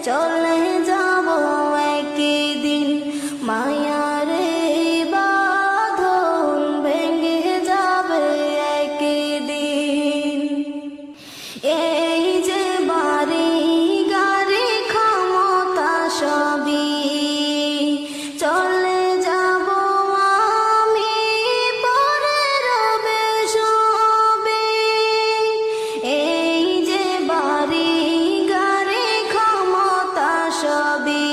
চলে যাব একদিন মায়ারে বাঁধন ভেঙে যাবে একদিন। এই যে বাড়ি গাড়ি ক্ষমতা সবই চলে যাব আমি, পরে রবে সবে। এই যে বাড়ি গাড়ি ক্ষমতা সবই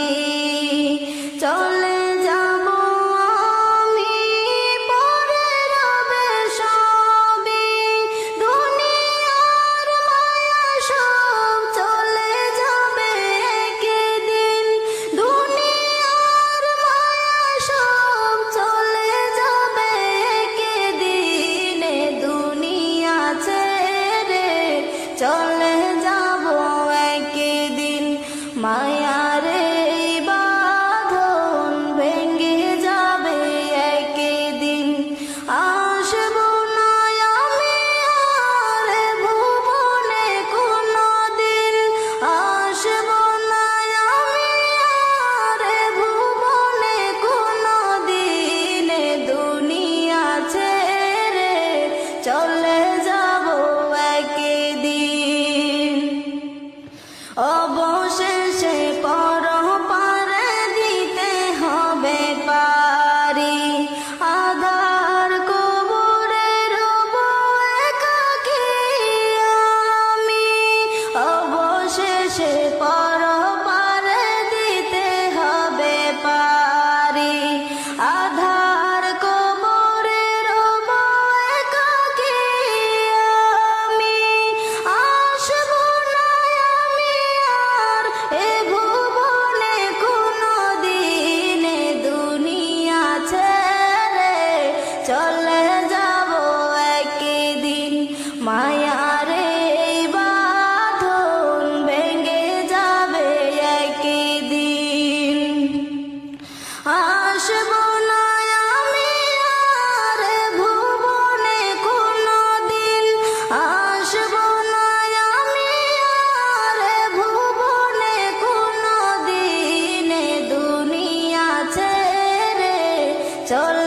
চলে যাব আমি, পরে রবে সবে। দুনিয়ার মায়া সব চলে যাবে একদিন, দুনিয়ার মায়া সব চলে যাবে একদিন। দুনিয়া ছেড়ে চলে যাব একদিন মায়ারে বাঁধন ভেঙে যাবে একদিন। আসবো না আমি আর ভুবনে কোনদিন, আসবো না আমি আর ভুবনে কোনদিন। দুনিয়া ছেড়ে চলে যাব একদিন। অবশেষে পরপারে দিতে হবে পারি, আধার কবরে রব একাকী আমি। অবশেষে পরপারে দিতে হবে পারি, আধার কবরে রব একাকী আমি। আসবো না আমি আর এ ভুবনে কোনদিন, দুনিয়া ছেড়ে চলে যাব একদিন মায়ারে বাঁধন ভেঙে যাবে একদিন। আসবো না আমি আর ভুবনে কোনদিন, আসবো না আমি আর ভুবনে কোনদিন। দুনিয়া ছেড়ে চলে